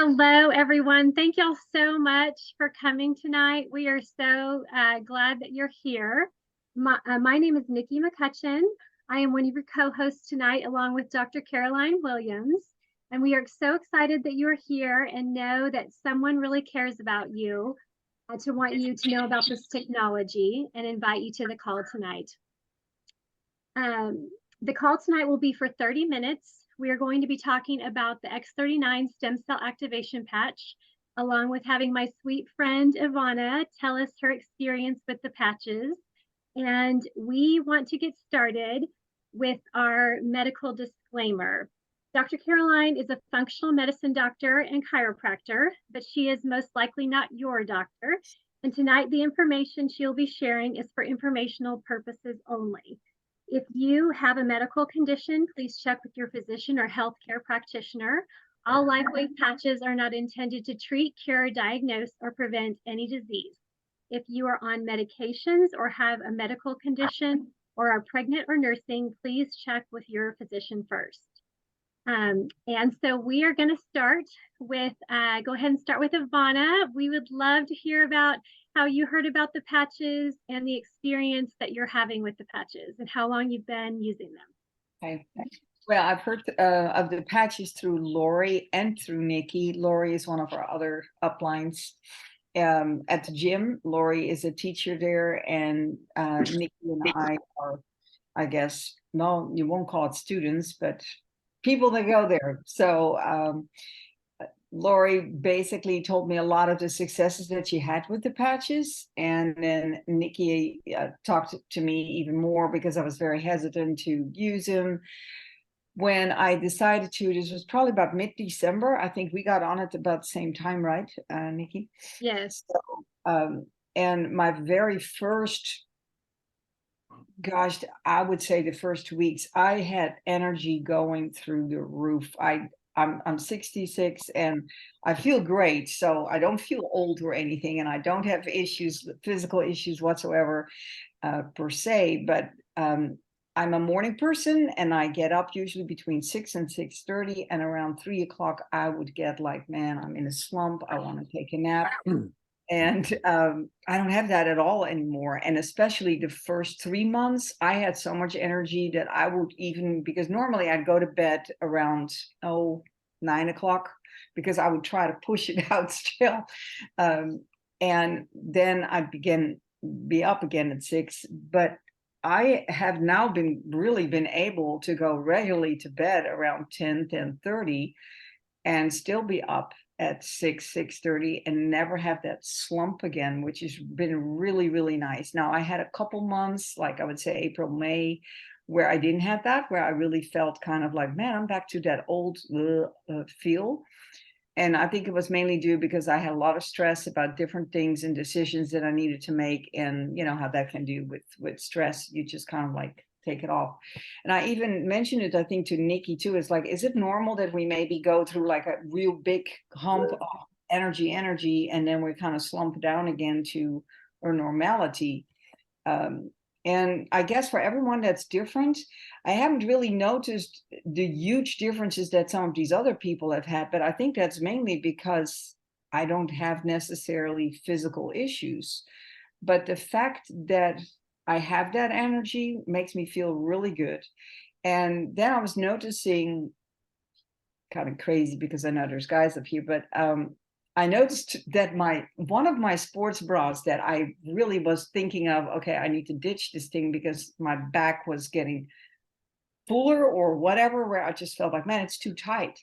Hello, everyone. Thank y'all so much for coming tonight. We are so glad that you're here. My name is Nikki McCutchen. I am one of your co-hosts tonight, along with Dr. Caroline Williams. And we are so excited that you're here and know that someone really cares about you to want you to know about this technology and invite you to the call tonight. The call tonight will be for 30 minutes. We are going to be talking about the X39 stem cell activation patch, along with having my sweet friend Yvonne tell us her experience with the patches. And we want to get started with our medical disclaimer. Dr. Caroline is a functional medicine doctor and chiropractor, but she is most likely not your doctor. And tonight, the information she'll be sharing is for informational purposes only. If you have a medical condition, please check with your physician or healthcare practitioner. All LifeWave patches are not intended to treat, cure, diagnose, or prevent any disease. If you are on medications or have a medical condition or are pregnant or nursing, please check with your physician first. And so we are going to start with, go ahead and start with Yvonne. We would love to hear about how you heard about the patches and the experience that you're having with the patches and how long you've been using them. Okay. Well, I've heard of the patches through Lori and through Nikki. Lori is one of our other uplines at the gym. Lori is a teacher there, and Nikki and I are, I guess, no, you won't call it students, but people that go there. So Lori basically told me a lot of the successes that she had with the patches. And then Nikki talked to me even more because I was very hesitant to use them. When I decided to, this was probably about mid-December. I think we got on it about the same time, right, Nikki? Yes. So, and my very first, gosh, I would say the first weeks, I had energy going through the roof. I'm 66 and I feel great. So I don't feel old or anything, and I don't have issues, physical issues whatsoever per se, but I'm a morning person and I get up usually between 6 and 6:30, and around 3 o'clock, I would get like, man, I'm in a slump. I want to take a nap. And I don't have that at all anymore. And especially the first 3 months, I had so much energy that I would even, because normally I'd go to bed around 9 o'clock, because I would try to push it out still. And then I'd be up again at 6. But I have now been able to go regularly to bed around 10:30 and still be up at 6:30 and never have that slump again, which has been really, really nice. Now, I had a couple months, like I would say April, May, where I didn't have that, where I really felt kind of like, man, I'm back to that old feel. And I think it was mainly due because I had a lot of stress about different things and decisions that I needed to make. And you know how that can do with stress. You just kind of like take it off. And I even mentioned it, I think, to Nikki too. It's like, is it normal that we maybe go through like a real big hump of energy, and then we kind of slump down again to our normality? And I guess for everyone that's different. I haven't really noticed the huge differences that some of these other people have had, but I think that's mainly because I don't have necessarily physical issues. But the fact that I have that energy makes me feel really good. And then I was noticing, kind of crazy because I know there's guys up here, but I noticed that one of my sports bras that I really was thinking of, okay, I need to ditch this thing because my back was getting fuller or whatever, where I just felt like, man, it's too tight.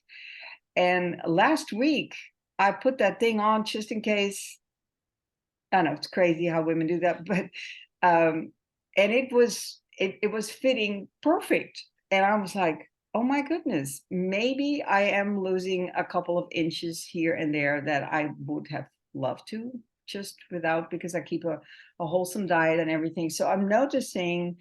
And last week I put that thing on just in case. I know it's crazy how women do that, but and it was fitting perfect. And I was like, oh my goodness, maybe I am losing a couple of inches here and there that I would have loved to just without, because I keep a wholesome diet and everything. So I'm noticing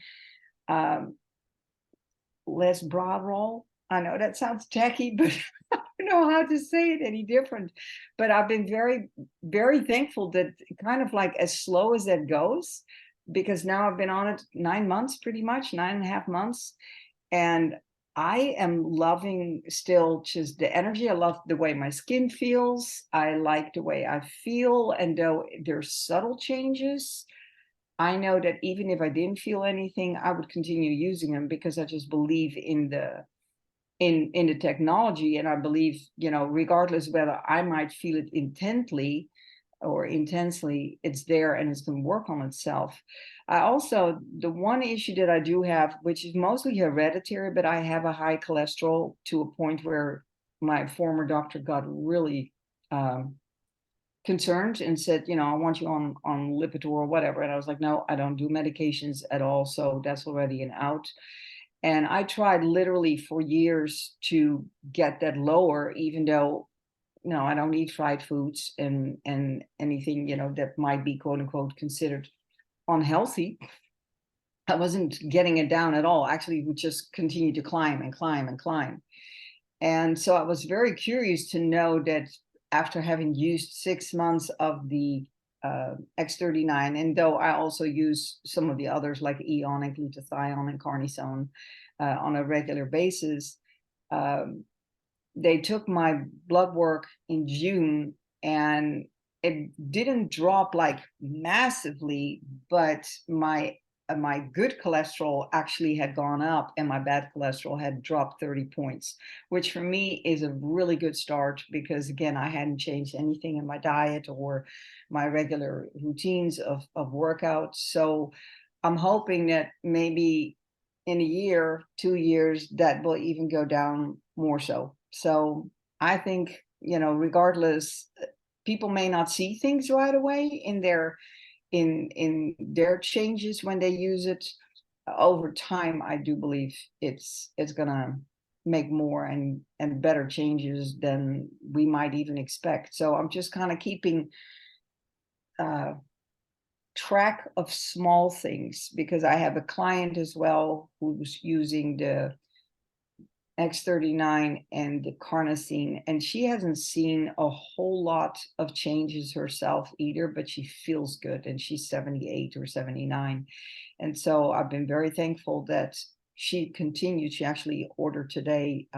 less bra roll. I know that sounds tacky, but I don't know how to say it any different. But I've been very, very thankful that kind of like as slow as that goes, because now I've been on it 9 months, pretty much 9.5 months. And I am loving still just the energy. I love the way my skin feels. I like the way I feel. And though there's subtle changes, I know that even if I didn't feel anything, I would continue using them because I just believe in the technology. And I believe, regardless whether I might feel it intently or intensely, it's there and it's going to work on itself. I also, the one issue that I do have, which is mostly hereditary, but I have a high cholesterol to a point where my former doctor got really concerned and said, I want you on Lipitor or whatever. And I was like, no, I don't do medications at all. So that's already an out. And I tried literally for years to get that lower, even though no, I don't eat fried foods and anything, that might be quote unquote considered unhealthy. I wasn't getting it down at all. Actually, it would just continue to climb and climb and climb. And so I was very curious to know that after having used 6 months of the X39, and though I also use some of the others like Eon and glutathione and cortisone on a regular basis, they took my blood work in June and it didn't drop like massively, but my good cholesterol actually had gone up and my bad cholesterol had dropped 30 points, which for me is a really good start because again, I hadn't changed anything in my diet or my regular routines of workouts. So I'm hoping that maybe in a year, 2 years, that will even go down more so. So I think, regardless, people may not see things right away in their changes when they use it. Over time, I do believe it's gonna make more and better changes than we might even expect. So I'm just kind of keeping track of small things because I have a client as well who's using the X39 and the carnosine, and she hasn't seen a whole lot of changes herself either, but she feels good and she's 78 or 79. And so I've been very thankful that she continued. She actually ordered today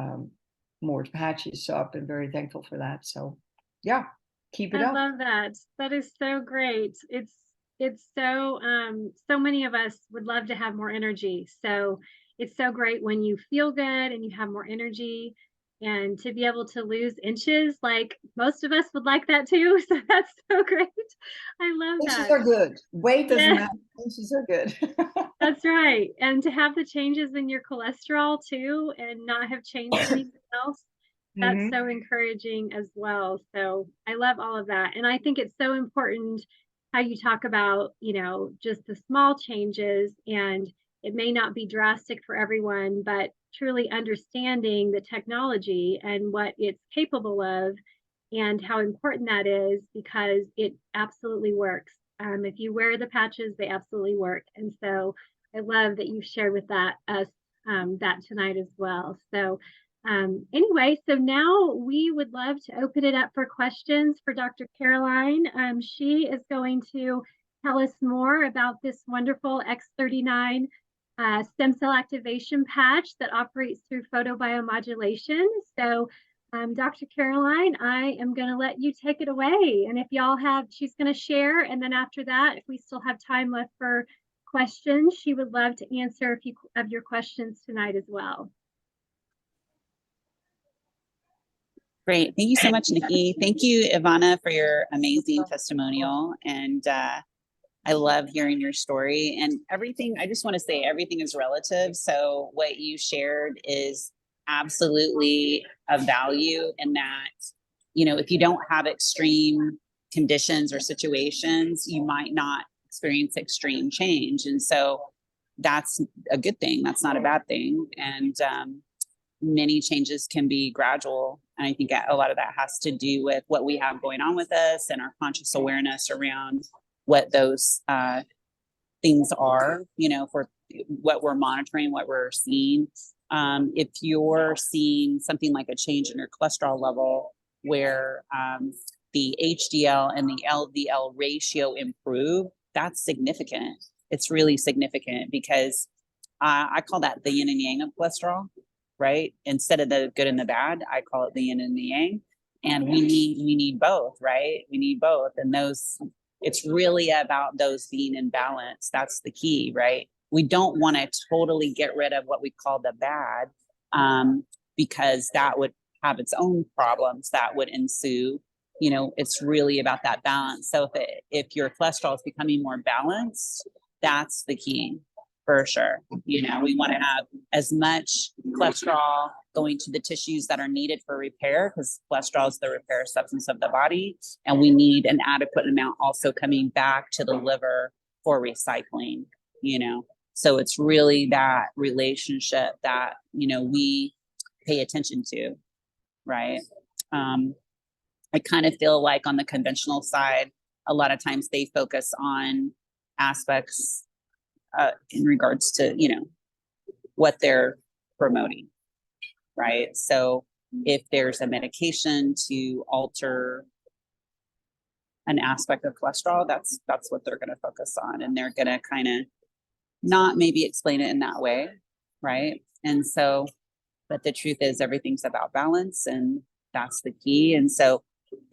more patches. So I've been very thankful for that. So yeah, keep it I up. love that. That is so great. It's so so many of us would love to have more energy. So it's so great when you feel good and you have more energy and to be able to lose inches, like most of us would like that too. So that's so great. I love Inches that. are good. Weight doesn't Yeah, matter. Inches are good. that's right. And to have the changes in your cholesterol too and not have changed anything else, that's Hmm. so encouraging as well. So I love all of that. And I think it's so important how you talk about, just the small changes, and it may not be drastic for everyone, but truly understanding the technology and what it's capable of and how important that is because it absolutely works. If you wear the patches, they absolutely work. And so I love that you shared with us that tonight as well. So anyway, so now we would love to open it up for questions for Dr. Caroline. She is going to tell us more about this wonderful X39 stem cell activation patch that operates through photobiomodulation. So Dr. Caroline, I am going to let you take it away. And if y'all she's going to share. And then after that, if we still have time left for questions, she would love to answer a few of your questions tonight as well. Great. Thank you so much, Nikki. Thank you, Ivana, for your amazing testimonial. And I love hearing your story and everything. I just want to say everything is relative. So what you shared is absolutely of value in that, if you don't have extreme conditions or situations, you might not experience extreme change. And so that's a good thing. That's not a bad thing. And many changes can be gradual. And I think a lot of that has to do with what we have going on with us and our conscious awareness around what those things are, for what we're monitoring, what we're seeing. If you're seeing something like a change in your cholesterol level where the HDL and the LDL ratio improve, that's significant. It's really significant because I call that the yin and yang of cholesterol. right? Instead of the good and the bad, I call it the yin and the yang. And we need both, right? We need both. And those, it's really about those being in balance. That's the key, right? We don't want to totally get rid of what we call the bad, because that would have its own problems that would ensue. You know, it's really about that balance. So if your cholesterol is becoming more balanced, that's the key for sure. You know, we want to have as much cholesterol going to the tissues that are needed for repair, because cholesterol is the repair substance of the body. And we need an adequate amount also coming back to the liver for recycling, you know. So it's really that relationship that, you know, we pay attention to, right? I kind of feel like on the conventional side, a lot of times they focus on aspects in regards to, you know, what they're promoting, right? So if there's a medication to alter an aspect of cholesterol, that's what they're going to focus on, and they're going to kind of not maybe explain it in that way, right? And so, but the truth is everything's about balance, and that's the key. And so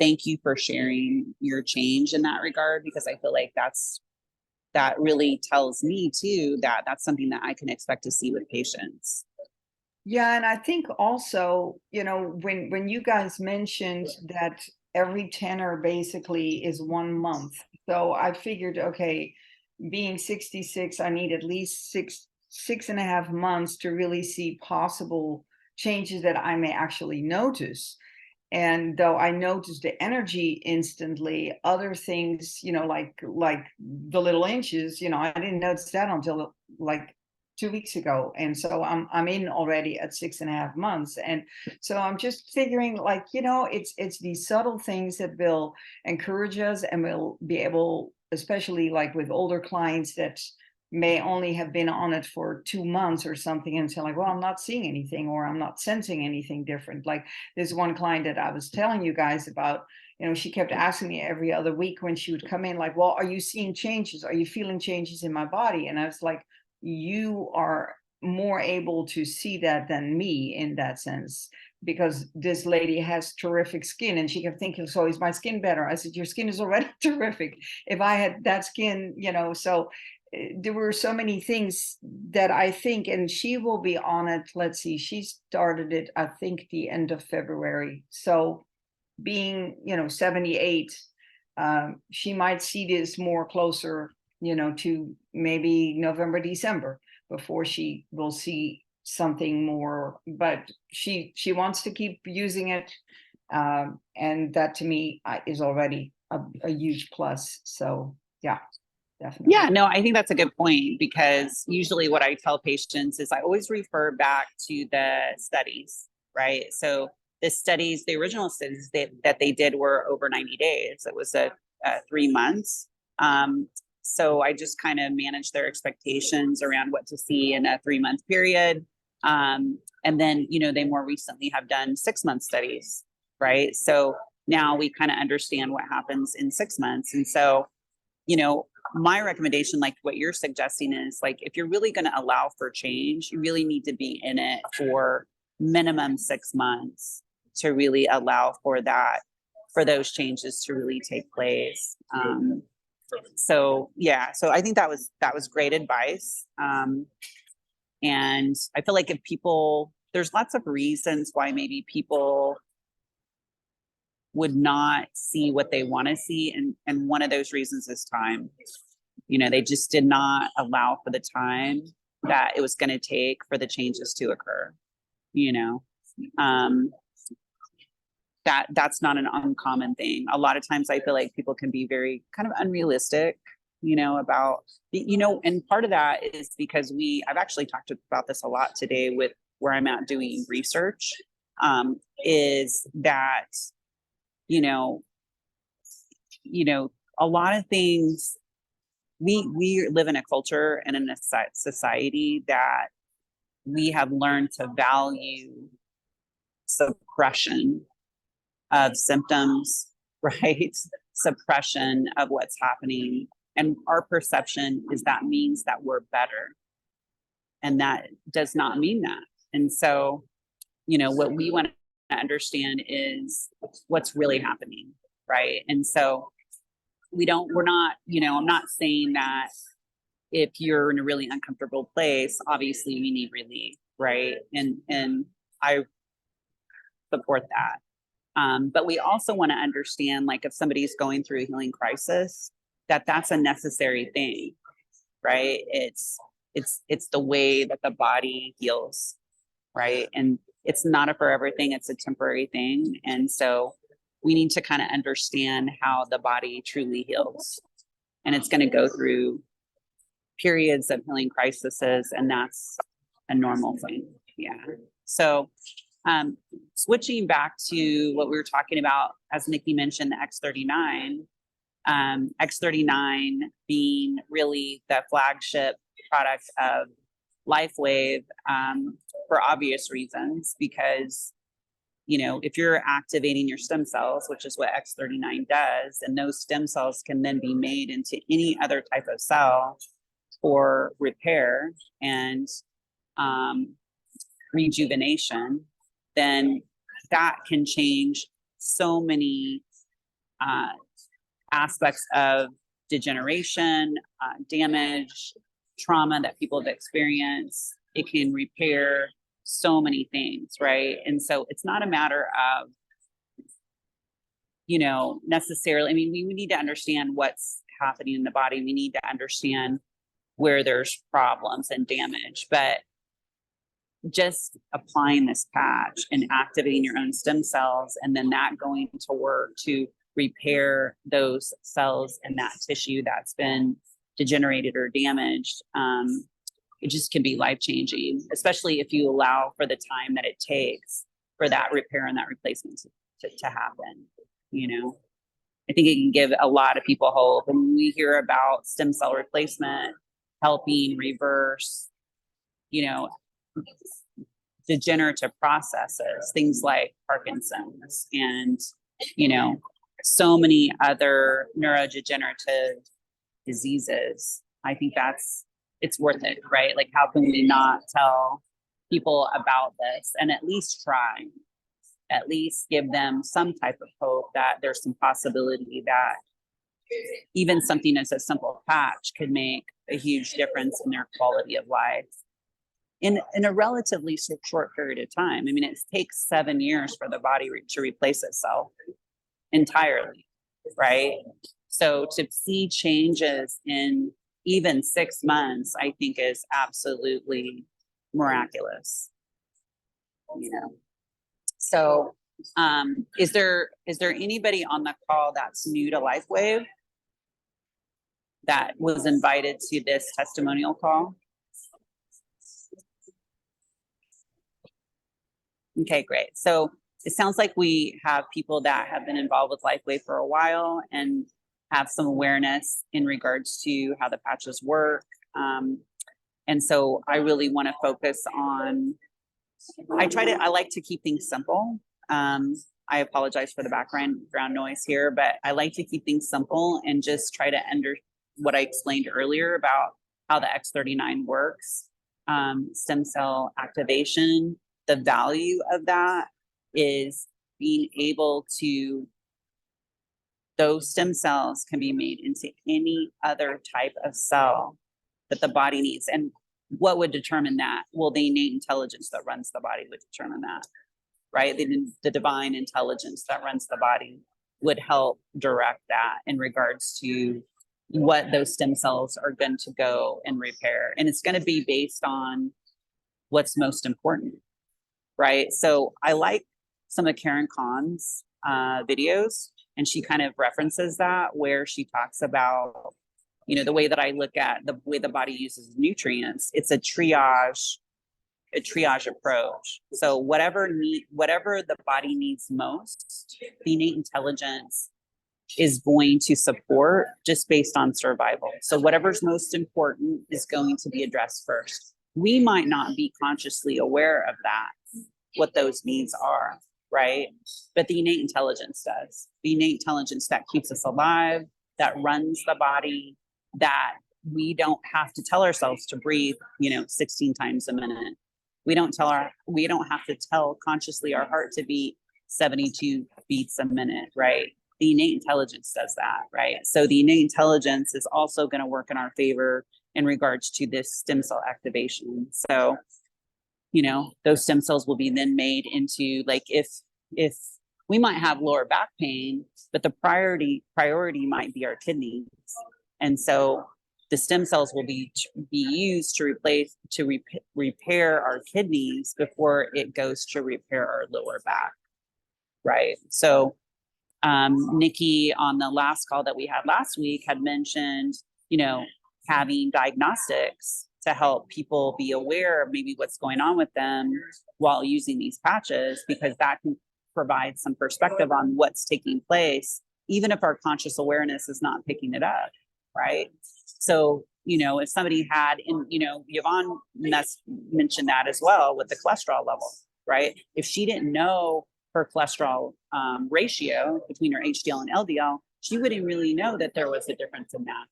thank you for sharing your change in that regard, because I feel like that really tells me too that that's something that I can expect to see with patients. Yeah, and I think also, you know, when you guys mentioned that every tenor basically is 1 month. So I figured, okay, being 66, I need at least six and a half months to really see possible changes that I may actually notice. And though I noticed the energy instantly, other things, you know, like the little inches, you know, I didn't notice that until like 2 weeks ago. And so I'm in already at 6.5 months. And so I'm just figuring, like, you know, it's these subtle things that will encourage us, and we'll be able, especially like with older clients that may only have been on it for 2 months or something, and say like, well, I'm not seeing anything, or I'm not sensing anything different. Like this one client that I was telling you guys about, you know, she kept asking me every other week when she would come in, like, well, are you seeing changes? Are you feeling changes in my body? And I was like, you are more able to see that than me in that sense, because this lady has terrific skin. And she kept thinking, so is my skin better? I said, your skin is already terrific. If I had that skin, you know. So there were so many things that I think, and she will be on it. Let's see, she started it, I think, the end of February. So being, you know, 78, she might see this more closer, you know, to maybe November, December, before she will see something more. But she wants to keep using it. And that to me is already a huge plus. So yeah. Definitely. Yeah, no, I think that's a good point, because usually what I tell patients is I always refer back to the studies, right? So the original studies that they did were over 90 days. It was a 3 months. So I just kind of manage their expectations around what to see in a 3-month period. And then, you know, they more recently have done 6-month studies, right? So now we kind of understand what happens in 6 months. And so, you know, my recommendation, like what you're suggesting, is like, if you're really going to allow for change, you really need to be in it for minimum 6 months to really allow for that, for those changes to really take place. So yeah, so I think that was great advice. And I feel like if people, there's lots of reasons why maybe people would not see what they want to see. And one of those reasons is time. You know, they just did not allow for the time that it was going to take for the changes to occur, you know. That's not an uncommon thing. A lot of times I feel like people can be very kind of unrealistic, you know, about, you know, and part of that is because I've actually talked about this a lot today with where I'm at doing research, is that, you know, a lot of things, we live in a culture and in a society that we have learned to value suppression of symptoms, right? Suppression of what's happening. And our perception is that means that we're better. And that does not mean that. And so what we want to understand is what's really happening, right? And so we're not, I'm not saying that if you're in a really uncomfortable place, obviously we need relief, right? And I support that. But we also want to understand, like, if somebody's going through a healing crisis, that's a necessary thing, right? It's the way that the body heals, right? And it's not a forever thing, it's a temporary thing. And so we need to kind of understand how the body truly heals. And it's going to go through periods of healing crises, and that's a normal thing. Yeah. So switching back to what we were talking about, as Nikki mentioned, the X39, X39 being really the flagship product of LifeWave, for obvious reasons, because if you're activating your stem cells, which is what X39 does, and those stem cells can then be made into any other type of cell for repair and rejuvenation, then that can change so many aspects of degeneration, damage, trauma that people have experienced. It can repair so many things, right? And so it's not a matter of, necessarily, I mean, we need to understand what's happening in the body. We need to understand where there's problems and damage, but just applying this patch and activating your own stem cells, and then that going to work to repair those cells and that tissue that's been degenerated or damaged, it just can be life-changing, especially if you allow for the time that it takes for that repair and that replacement to happen. I think it can give a lot of people hope. And when we hear about stem cell replacement helping reverse, degenerative processes, things like Parkinson's and, so many other neurodegenerative diseases, I think it's worth it, right? Like, how can we not tell people about this and at least try, at least give them some type of hope that there's some possibility that even something as a simple patch could make a huge difference in their quality of life in a relatively short period of time. I mean, it takes 7 years for the body to replace itself entirely, right? So to see changes in even 6 months, I think is absolutely miraculous. So is there anybody on the call that's new to LifeWave that was invited to this testimonial call? Okay, great. So it sounds like we have people that have been involved with LifeWave for a while and have some awareness in regards to how the patches work. And so I really want to focus on, I like to keep things simple. I apologize for the background noise here, but I like to keep things simple and just try to what I explained earlier about how the X39 works, stem cell activation. The value of that is being able to, those stem cells can be made into any other type of cell that the body needs. And what would determine that? Well, the innate intelligence that runs the body would determine that, right? The divine intelligence that runs the body would help direct that in regards to what those stem cells are going to go and repair. And it's going to be based on what's most important, right? So I like some of Karen Kahn's videos, and she kind of references that, where she talks about, the way that I look at the way the body uses nutrients. It's a triage approach. So whatever the body needs most, the innate intelligence is going to support just based on survival. So whatever's most important is going to be addressed first. We might not be consciously aware of that, what those needs are, right? But the innate intelligence does. The innate intelligence that keeps us alive, that runs the body, that we don't have to tell ourselves to breathe, 16 times a minute. We don't have to tell consciously our heart to beat 72 beats a minute, right? The innate intelligence does that, right? So the innate intelligence is also going to work in our favor in regards to this stem cell activation. So, those stem cells will be then made into, like, if we might have lower back pain, but the priority might be our kidneys. And so the stem cells will be used to repair our kidneys before it goes to repair our lower back, right? So Nikki on the last call that we had last week had mentioned, having diagnostics to help people be aware of maybe what's going on with them while using these patches, because that can provide some perspective on what's taking place, even if our conscious awareness is not picking it up, right? So, if somebody had, Yvonne mentioned that as well with the cholesterol level, right? If she didn't know her cholesterol ratio between her HDL and LDL, she wouldn't really know that there was a difference in that,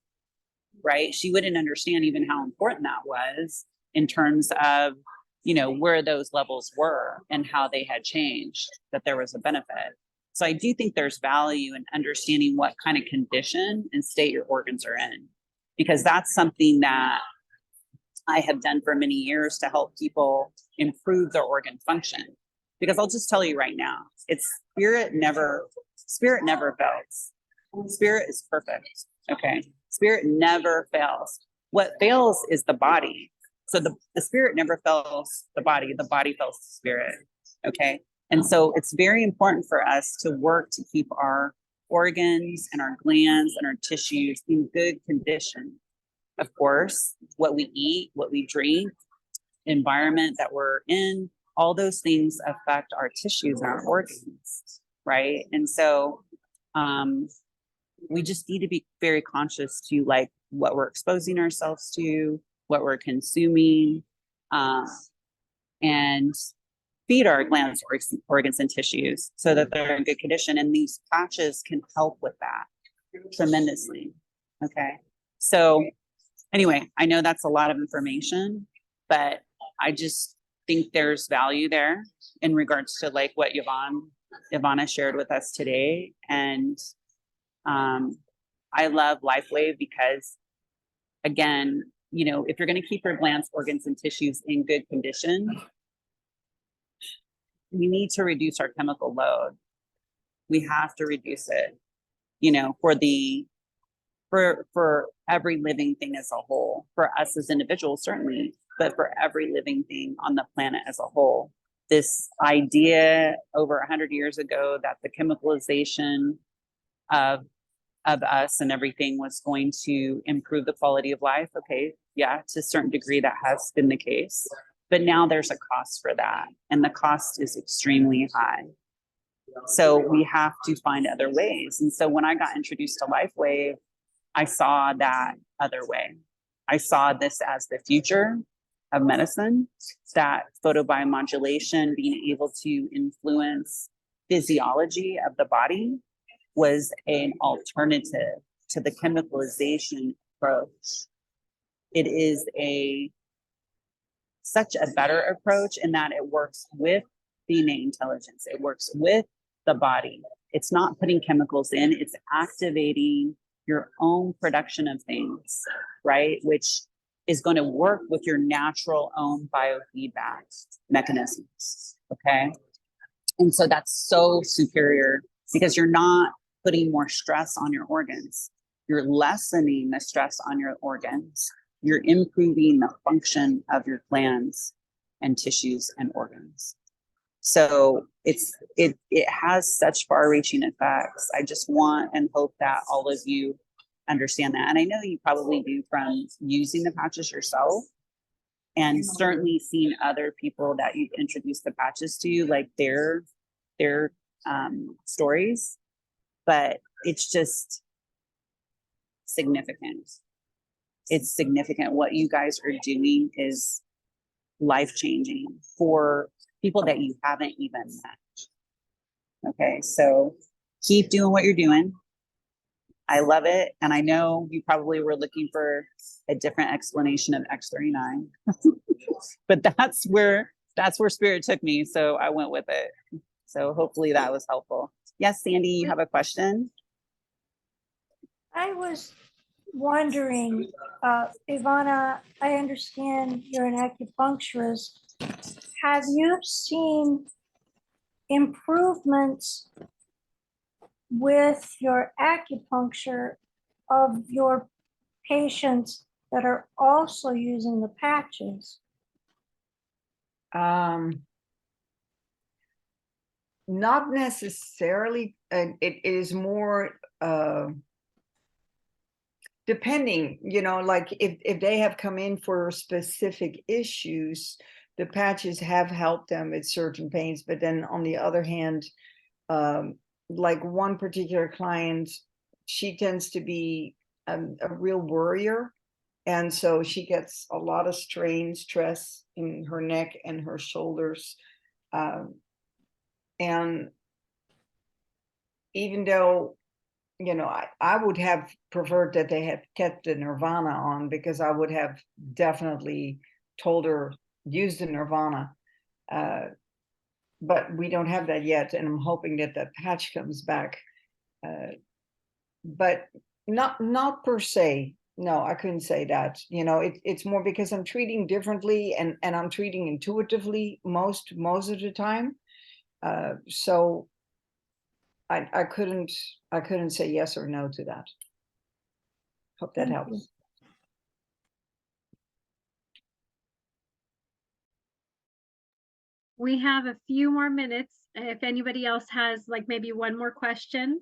right? She wouldn't understand even how important that was in terms of, where those levels were and how they had changed, that there was a benefit. So I do think there's value in understanding what kind of condition and state your organs are in, because that's something that I have done for many years to help people improve their organ function. Because I'll just tell you right now, spirit never fails. Spirit is perfect. Okay. Spirit never fails. What fails is the body. So the spirit never fails the body fails the spirit. Okay. And so it's very important for us to work to keep our organs and our glands and our tissues in good condition. Of course, what we eat, what we drink, environment that we're in, all those things affect our tissues and our organs, right? And so we just need to be very conscious to, like, what we're exposing ourselves to, what we're consuming, and feed our glands, organs, and tissues so that they're in good condition. And these patches can help with that tremendously. Okay. So anyway, I know that's a lot of information, but I just think there's value there in regards to, like, what Yvonne shared with us today. And I love LifeWave because, again, if you're going to keep your glands, organs, and tissues in good condition, we need to reduce our chemical load. We have to reduce it, for every living thing as a whole, for us as individuals, certainly, but for every living thing on the planet as a whole. This idea over 100 years ago that the chemicalization of us and everything was going to improve the quality of life. Okay. Yeah, to a certain degree, that has been the case. But now there's a cost for that, and the cost is extremely high. So we have to find other ways. And so when I got introduced to LifeWave, I saw that other way. I saw this as the future of medicine, that photobiomodulation, being able to influence physiology of the body, was an alternative to the chemicalization approach. It is such a better approach in that it works with the innate intelligence. It works with the body. It's not putting chemicals in, it's activating your own production of things, right? Which is going to work with your natural own biofeedback mechanisms. Okay. And so that's so superior because you're not putting more stress on your organs. You're lessening the stress on your organs. You're improving the function of your glands and tissues and organs. So it has such far-reaching effects. I just want and hope that all of you understand that. And I know you probably do from using the patches yourself, and certainly seeing other people that you've introduced the patches to, like their stories. But it's just significant. It's significant. What you guys are doing is life-changing for people that you haven't even met. Okay, so keep doing what you're doing. I love it. And I know you probably were looking for a different explanation of X39, but that's where that's where spirit took me. So I went with it. So hopefully that was helpful. Yes, Sandy, you have a question? I was wondering, Ivana, I understand you're an acupuncturist. Have you seen improvements with your acupuncture of your patients that are also using the patches? Not necessarily. It is more depending, like if they have come in for specific issues, the patches have helped them with certain pains. But then on the other hand, like one particular client, she tends to be a real worrier. And so she gets a lot of strain, stress in her neck and her shoulders. And even though, I would have preferred that they had kept the Nirvana on, because I would have definitely told her, use the Nirvana. But we don't have that yet. And I'm hoping that that patch comes back. But not per se. No, I couldn't say that. It's more because I'm treating differently, and I'm treating intuitively most of the time. So I couldn't say yes or no to that. Hope that Thank helps. you. We have a few more minutes. If anybody else has like maybe one more question.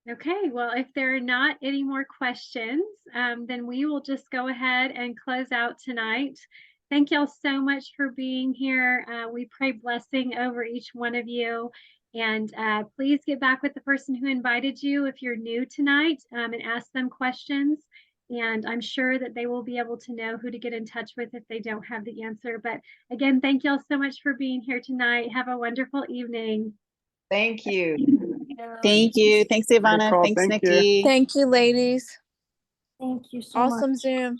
Okay, well, if there are not any more questions, then we will just go ahead and close out tonight. Thank y'all so much for being here. We pray blessing over each one of you. And please get back with the person who invited you if you're new tonight, and ask them questions. And I'm sure that they will be able to know who to get in touch with if they don't have the answer. But again, thank y'all so much for being here tonight. Have a wonderful evening. Thank you. Thank you. Thanks, Ivana. Thanks, Thank you. Nikki. Thank you, ladies. Thank you so much. Awesome Zoom.